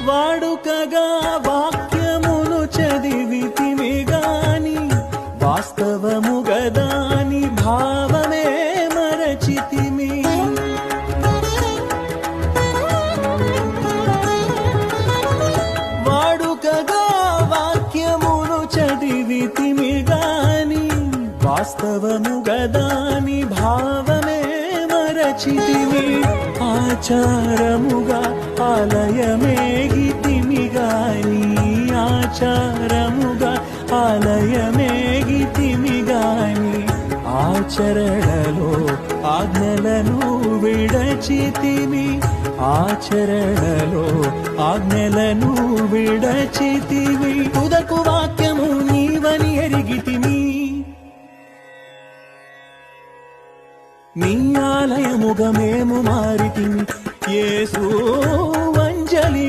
వాడుకగా వాక్యమును చదివితిమి గాని వాస్తవముగదాని భావమే మరచితిమి. వాడుకగా వాక్యమును చదివితిమి గాని వాస్తవముగదాని భావమే మరచితిమి. ఆచారముగా ఆలయమేగితిమి గాని ఆచారముగా ఆలయమేగితిమి గాని ఆచరణలో ఆజ్ఞలను విడచితిమి. ఆచరణలో ఆజ్ఞలను విడచితిమి. తుదకు వాక్యము నీవని ఎరిగితిమి. నీ ఆలయముగా మేము మారితిమి. యేసు అంజలి